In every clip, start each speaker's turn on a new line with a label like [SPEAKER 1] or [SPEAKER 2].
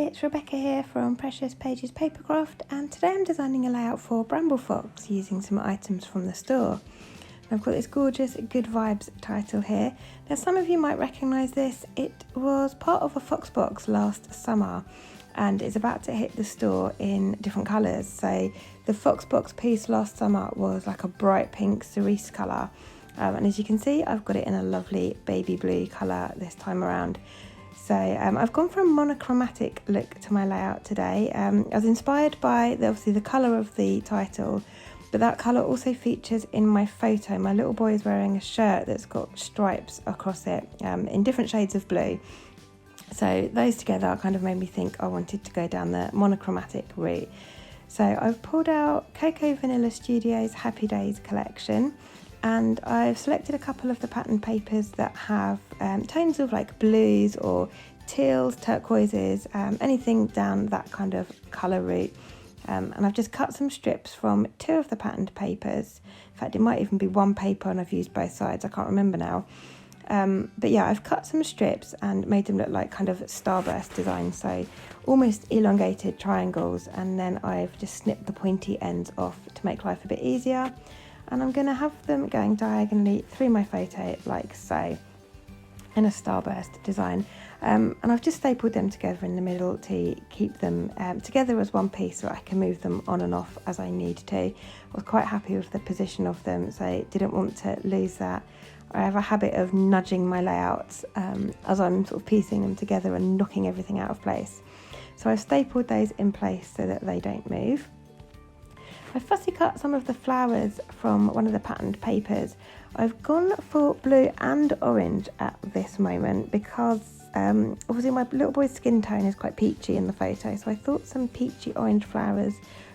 [SPEAKER 1] it's Rebecca here from Precious Pages Papercraft, and today I'm designing a layout for Bramble Fox using some items from the store. I've got this gorgeous Good Vibes title here. Now some of you might recognise this. It was part of a Fox box last summer and it's about to hit the store in different colours. So the Fox box piece last summer was like a bright pink cerise colour, and as you can see I've got it in a lovely baby blue colour this time around. So I've gone for a monochromatic look to my layout today. I was inspired by obviously the colour of the title, but that colour also features in my photo. My little boy is wearing a shirt that's got stripes across it in different shades of blue. So those together kind of made me think I wanted to go down the monochromatic route. So I've pulled out Cocoa Vanilla Studios Happy Days collection, and I've selected a couple of the pattern papers that have tones of like blues or teals, turquoises, anything down that kind of colour route. And I've just cut some strips from two of the patterned papers. In fact, it might even be one paper and I've used both sides, I can't remember now. But yeah, I've cut some strips and made them look like kind of starburst designs, so almost elongated triangles, and then I've just snipped the pointy ends off to make life a bit easier. And I'm going to have them going diagonally through my photo like so, in a starburst design. And I've just stapled them together in the middle to keep them together as one piece so I can move them on and off as I need to. I was quite happy with the position of them, so I didn't want to lose that. I have a habit of nudging my layouts as I'm sort of piecing them together and knocking everything out of place. So I've stapled those in place so that they don't move. I fussy cut some of the flowers from one of the patterned papers. I've gone for blue and orange at this moment because obviously my little boy's skin tone is quite peachy in the photo, so I thought some peachy orange flowers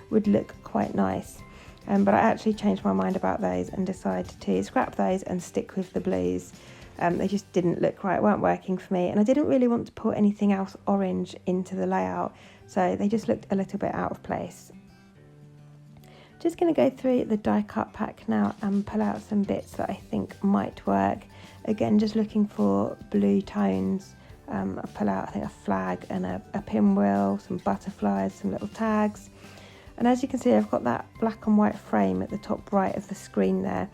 [SPEAKER 1] would look quite nice. But I actually changed my mind about those and decided to scrap those and stick with the blues. They just didn't look right, weren't working for me, and I didn't really want to put anything else orange into the layout, so they just looked a little bit out of place. Just going to go through the die cut pack now and pull out some bits that I think might work. Again, just looking for blue tones. I pull out I think a flag and a pinwheel, some butterflies, some little tags. And as you can see, I've got that black and white frame at the top right of the screen there.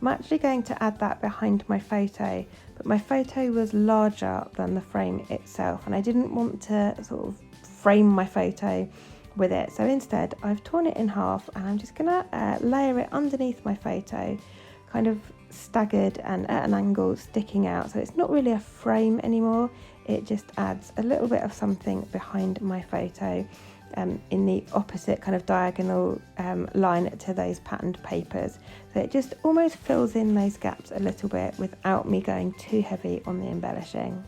[SPEAKER 1] I'm actually going to add that behind my photo, but my photo was larger than the frame itself and I didn't want to sort of frame my photo with it, so instead I've torn it in half and I'm just gonna layer it underneath my photo, kind of staggered and at an angle sticking out, so it's not really a frame anymore. It just adds a little bit of something behind my photo in the opposite kind of diagonal line to those patterned papers, so it just almost fills in those gaps a little bit without me going too heavy on the embellishing.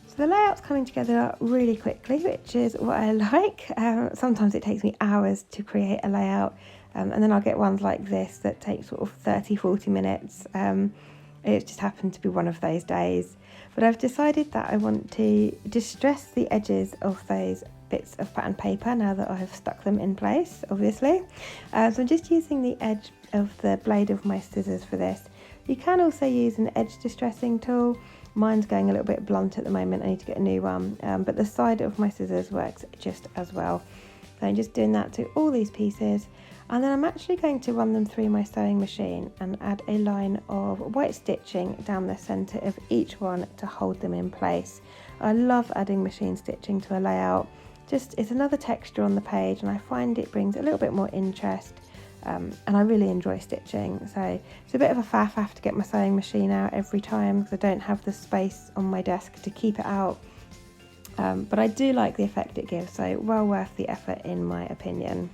[SPEAKER 1] So the layout's coming together really quickly, which is what I like. Sometimes it takes me hours to create a layout, and then I'll get ones like this that take sort of 30-40 minutes. It just happened to be one of those days. But I've decided that I want to distress the edges of those bits of pattern paper now that I've stuck them in place, obviously. So I'm just using the edge of the blade of my scissors for this. You can also use an edge distressing tool. Mine's going a little bit blunt at the moment, I need to get a new one, but the side of my scissors works just as well. So I'm just doing that to all these pieces, and then I'm actually going to run them through my sewing machine and add a line of white stitching down the centre of each one to hold them in place. I love adding machine stitching to a layout, just it's another texture on the page and I find it brings a little bit more interest. And I really enjoy stitching, so it's a bit of a faff. I have to get my sewing machine out every time because I don't have the space on my desk to keep it out, but I do like the effect it gives, so well worth the effort in my opinion.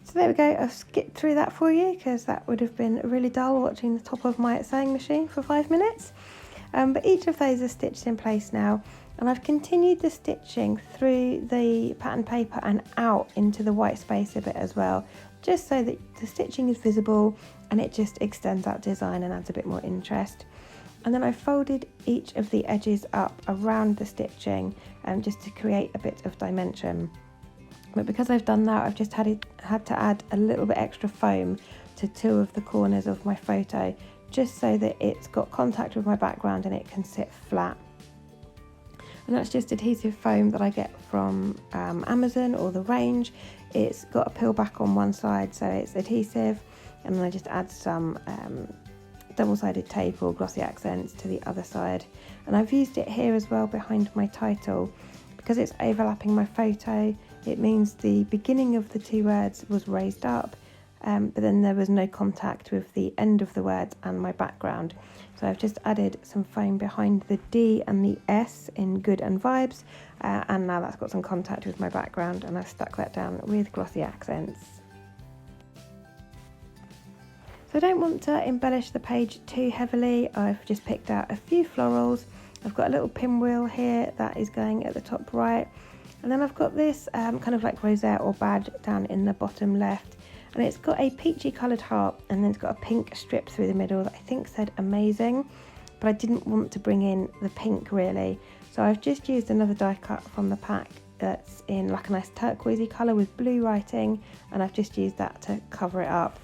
[SPEAKER 1] So there we go, I've skipped through that for you because that would have been really dull watching the top of my sewing machine for 5 minutes. But each of those are stitched in place now, and I've continued the stitching through the pattern paper and out into the white space a bit as well, just so that the stitching is visible and it just extends that design and adds a bit more interest. And then I folded each of the edges up around the stitching just to create a bit of dimension. But because I've done that, I've just had to add a little bit extra foam to 2 of the corners of my photo, just so that it's got contact with my background and it can sit flat. And that's just adhesive foam that I get from Amazon or the range. It's got a peel back on one side, so it's adhesive, and then I just add some double-sided tape or glossy accents to the other side. And I've used it here as well behind my title. Because it's overlapping my photo, it means the beginning of the 2 words was raised up, but then there was no contact with the end of the words and my background. So I've just added some foam behind the D and the S in Good and Vibes, and now that's got some contact with my background, and I've stuck that down with glossy accents. So I don't want to embellish the page too heavily. I've just picked out a few florals. I've got a little pinwheel here that is going at the top right, and then I've got this kind of like rosette or badge down in the bottom left, and it's got a peachy coloured heart, and then it's got a pink strip through the middle that I think said amazing, but I didn't want to bring in the pink really, so I've just used another die cut from the pack that's in like a nice turquoisey colour with blue writing, and I've just used that to cover it up.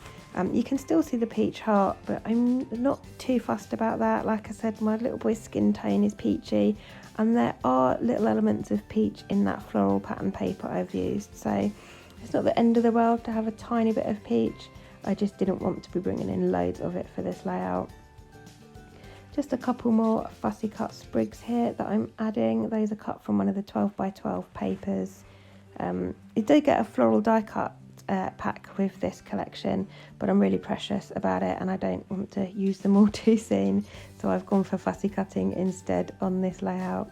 [SPEAKER 1] You can still see the peach heart, but I'm not too fussed about that. Like I said, my little boy's skin tone is peachy, and there are little elements of peach in that floral pattern paper I've used, so it's not the end of the world to have a tiny bit of peach. I just didn't want to be bringing in loads of it for this layout. Just a couple more fussy cut sprigs here that I'm adding. Those are cut from one of the 12x12 papers. You do get a floral die cut pack with this collection, but I'm really precious about it and I don't want to use them all too soon, so I've gone for fussy cutting instead on this layout.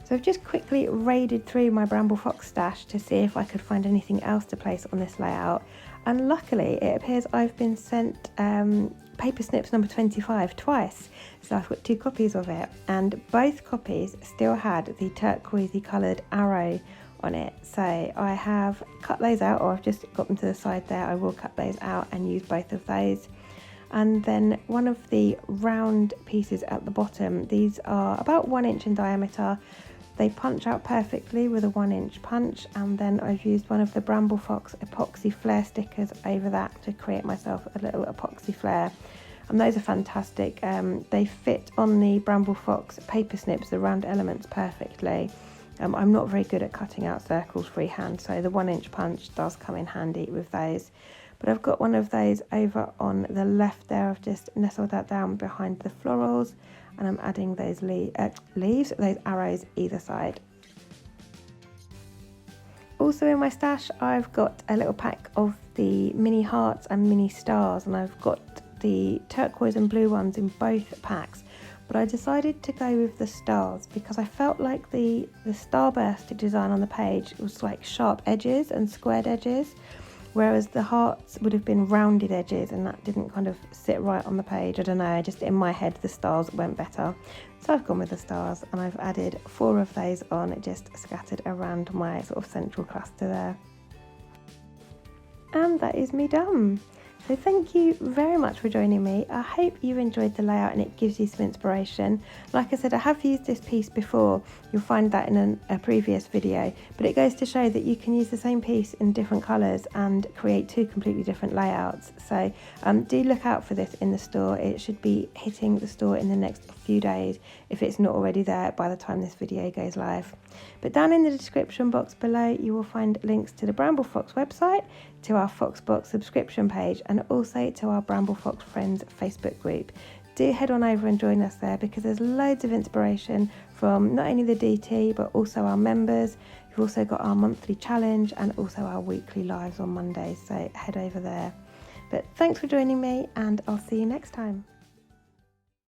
[SPEAKER 1] So I've just quickly raided through my Bramble Fox stash to see if I could find anything else to place on this layout, and luckily it appears I've been sent paper snips number 25 twice, so I've got 2 copies of it, and both copies still had the turquoisey coloured arrow on it, so I have cut those out, or I've just got them to the side there. I will cut those out and use both of those. And then one of the round pieces at the bottom, these are about 1 inch in diameter. They punch out perfectly with a 1-inch punch, and then I've used one of the Bramble Fox epoxy flare stickers over that to create myself a little epoxy flare, and those are fantastic. They fit on the Bramble Fox paper snips, the round elements, perfectly. I'm not very good at cutting out circles freehand, so the 1-inch punch does come in handy with those. But I've got one of those over on the left there. I've just nestled that down behind the florals, and I'm adding those leaves, those arrows either side. Also in my stash, I've got a little pack of the mini hearts and mini stars, and I've got the turquoise and blue ones in both packs. But I decided to go with the stars because I felt like the starburst design on the page was like sharp edges and squared edges, whereas the hearts would have been rounded edges, and that didn't kind of sit right on the page. I don't know, just in my head the stars went better. So I've gone with the stars, and I've added 4 of those on, just scattered around my sort of central cluster there. And that is me done. So thank you very much for joining me. I hope you enjoyed the layout and it gives you some inspiration. Like I said, I have used this piece before. You'll find that in a previous video, but it goes to show that you can use the same piece in different colours and create 2 completely different layouts. So do look out for this in the store. It should be hitting the store in the next few days if it's not already there by the time this video goes live. But down in the description box below you will find links to the Bramble Fox website, to our Foxbox subscription page, and also to our Bramble Fox Friends Facebook group. Do head on over and join us there, because there's loads of inspiration from not only the DT but also our members. We've also got our monthly challenge and also our weekly lives on Mondays, so head over there. But thanks for joining me, and I'll see you next time.